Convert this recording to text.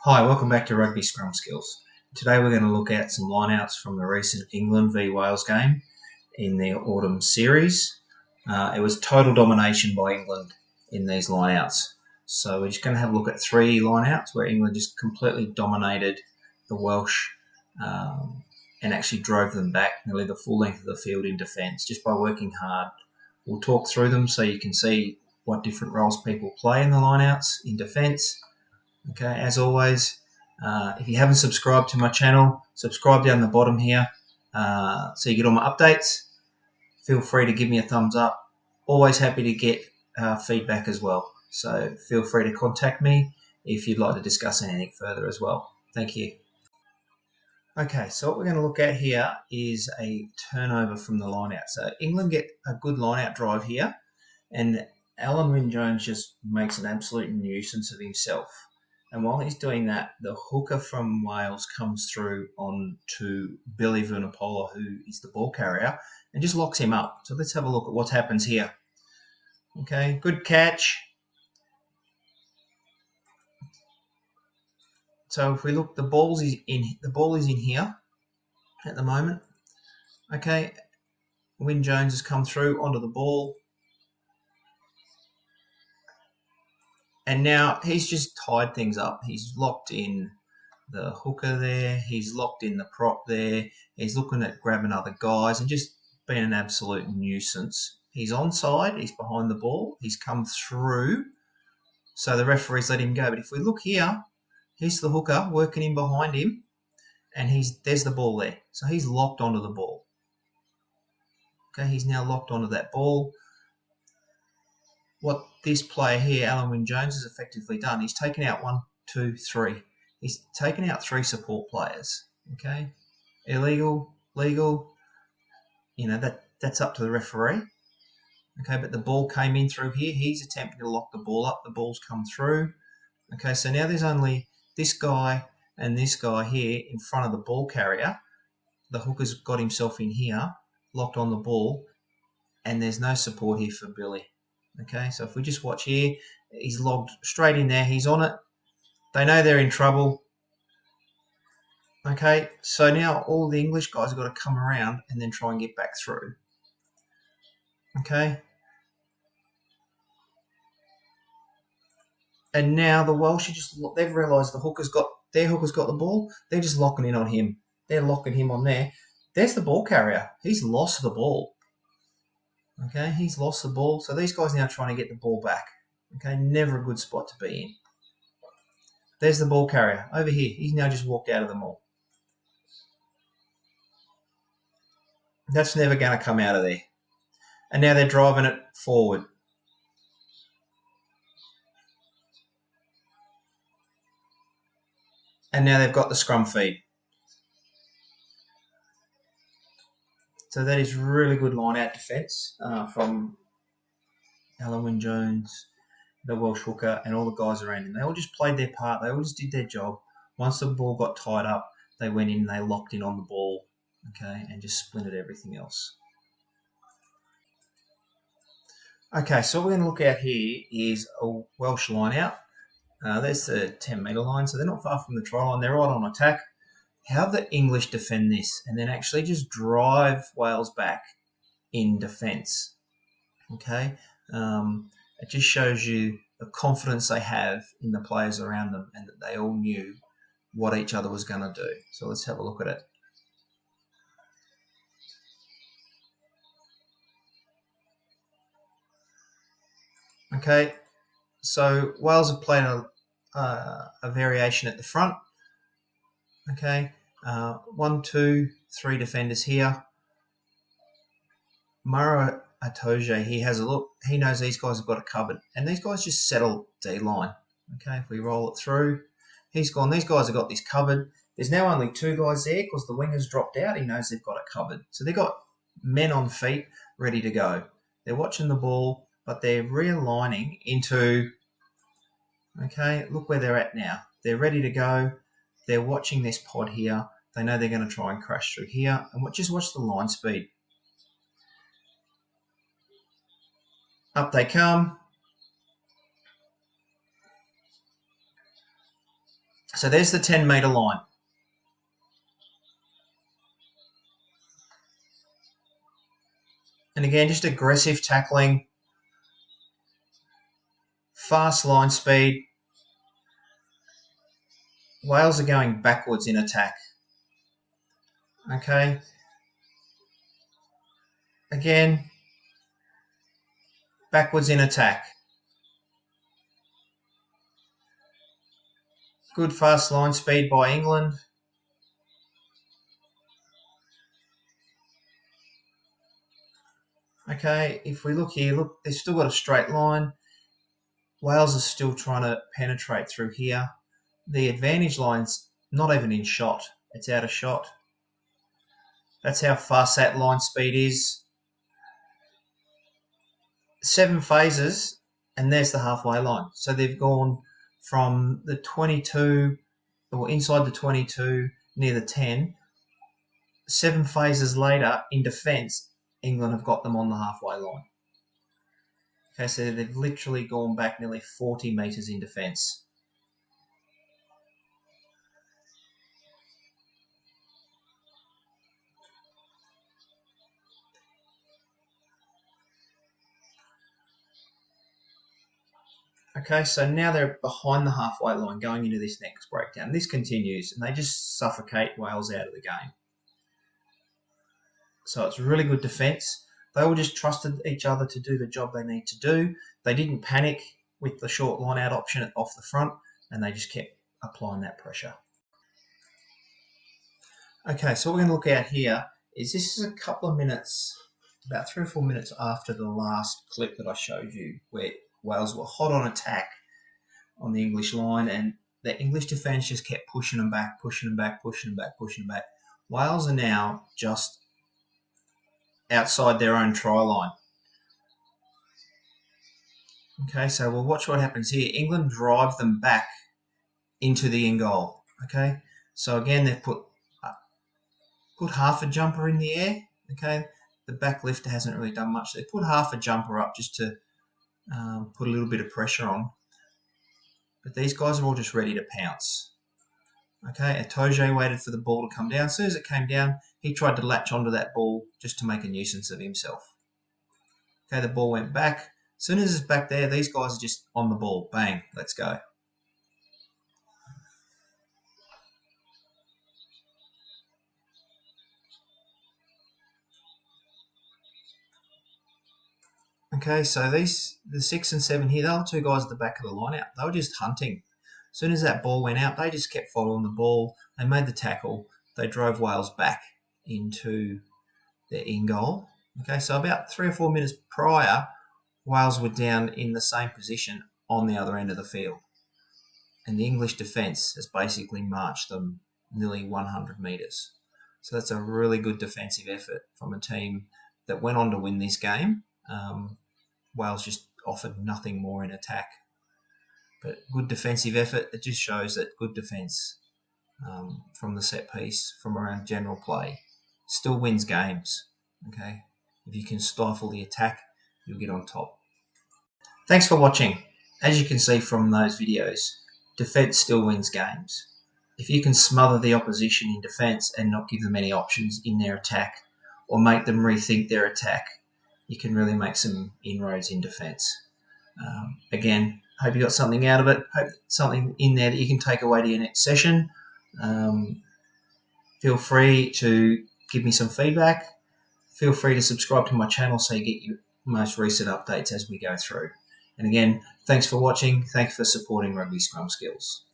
Hi, welcome back to Rugby Scrum Skills. Today we're going to look at some lineouts from the recent England v Wales game in the autumn series. It was total domination by England in these lineouts. So we're just going to have a look at three lineouts where England just completely dominated the Welsh and actually drove them back nearly the full length of the field in defence just by working hard. We'll talk through them so you can see what different roles people play in the lineouts in defence. Okay, as always, if you haven't subscribed to my channel, subscribe down the bottom here so you get all my updates. Feel free to give me a thumbs up. Always happy to get feedback as well. So feel free to contact me if you'd like to discuss anything further as well. Thank you. Okay, so what we're going to look at here is a turnover from the lineout. So England get a good lineout drive here, and Alan Wynne-Jones just makes an absolute nuisance of himself. And while he's doing that, the hooker from Wales comes through on to Billy Vunipola, who is the ball carrier, and just locks him up. So let's have a look at what happens here. Okay, good catch. So if we look, the ball is in here at the moment. Okay, Wynne-Jones has come through onto the ball. And now he's just tied things up. He's locked in the hooker there. He's locked in the prop there. He's looking at grabbing other guys and just being an absolute nuisance. He's onside. He's behind the ball. He's come through. So the referee's let him go. But if we look here, here's the hooker working in behind him. And there's the ball there. So he's locked onto the ball. Okay, he's now locked onto that ball. What this player here, Alan Wynne-Jones, has effectively done, he's taken out 1, 2, 3. He's taken out 3 support players. Okay, illegal, legal. You know that's up to the referee. Okay, but the ball came in through here. He's attempting to lock the ball up. The ball's come through. Okay, so now there's only this guy and this guy here in front of the ball carrier. The hooker's got himself in here, locked on the ball, and there's no support here for Billy. Okay, so if we just watch here, he's logged straight in there. He's on it. They know they're in trouble. Okay, so now all the English guys have got to come around and then try and get back through. Okay. And now the Welsh they've realised their hooker's got the ball. They're just locking in on him. They're locking him on there. There's the ball carrier. He's lost the ball. Okay, he's lost the ball. So these guys now trying to get the ball back. Okay, never a good spot to be in. There's the ball carrier over here. He's now just walked out of the maul. That's never going to come out of there. And now they're driving it forward. And now they've got the scrum feed. So that is really good line-out defence from Alan Wynne-Jones, the Welsh hooker, and all the guys around him. They all just played their part. They all just did their job. Once the ball got tied up, they went in, they locked in on the ball, okay, and just splintered everything else. Okay, so what we're going to look at here is a Welsh line-out. There's the 10-metre line, so they're not far from the try line. They're right on attack. How the English defend this and then actually just drive Wales back in defence. Okay, it just shows you the confidence they have in the players around them and that they all knew what each other was going to do. So let's have a look at it. Okay, so Wales have played a variation at the front. Okay, 1, 2, 3 defenders here. Mara Atoje, he has a look. He knows these guys have got it covered. And these guys just settle D-line. Okay, if we roll it through, he's gone. These guys have got this covered. There's now only 2 guys there because the winger's dropped out. He knows they've got it covered. So they've got men on feet ready to go. They're watching the ball, but they're realigning into, okay, look where they're at now. They're ready to go. They're watching this pod here. They know they're going to try and crash through here. And just watch the line speed. Up they come. So there's the 10-metre line. And again, just aggressive tackling, fast line speed. Wales are going backwards in attack. Okay. Again, backwards in attack. Good fast line speed by England. Okay, if we look here, look, they've still got a straight line. Wales is still trying to penetrate through here. The advantage line's not even in shot. It's out of shot. That's how fast that line speed is. 7 phases, and there's the halfway line. So they've gone from the 22, or inside the 22, near the 10. 7 phases later, in defence, England have got them on the halfway line. Okay, so they've literally gone back nearly 40 metres in defence. Okay, so now they're behind the halfway line going into this next breakdown. This continues, and they just suffocate Wales out of the game. So it's really good defence. They all just trusted each other to do the job they need to do. They didn't panic with the short line out option off the front, and they just kept applying that pressure. Okay, so what we're going to look at here is this is a couple of minutes, about 3 or 4 minutes after the last clip that I showed you, where Wales were hot on attack on the English line, and the English defence just kept pushing them back, pushing them back, pushing them back, pushing them back. Wales are now just outside their own try line. Okay, so we'll watch what happens here. England drive them back into the in goal. Okay, so again, they've put half a jumper in the air. Okay, the back lifter hasn't really done much. They put half a jumper up just to put a little bit of pressure on. But these guys are all just ready to pounce. Okay, Atoje waited for the ball to come down. As soon as it came down, he tried to latch onto that ball just to make a nuisance of himself. Okay, the ball went back. As soon as it's back there, these guys are just on the ball. Bang, let's go. Okay, so the 6 and 7 here, they were 2 guys at the back of the line out. They were just hunting. As soon as that ball went out, they just kept following the ball. They made the tackle. They drove Wales back into their in goal. Okay, so about 3 or 4 minutes prior, Wales were down in the same position on the other end of the field. And the English defence has basically marched them nearly 100 metres. So that's a really good defensive effort from a team that went on to win this game. Wales just offered nothing more in attack. But good defensive effort. It just shows that good defence from the set piece, from around general play, still wins games. Okay, if you can stifle the attack, you'll get on top. Thanks for watching. As you can see from those videos, defence still wins games. If you can smother the opposition in defence and not give them any options in their attack, or make them rethink their attack, you can really make some inroads in defence. Again, hope you got something out of it. Hope something in there that you can take away to your next session. Feel free to give me some feedback. Feel free to subscribe to my channel so you get your most recent updates as we go through. And again, thanks for watching. Thanks for supporting Rugby Scrum Skills.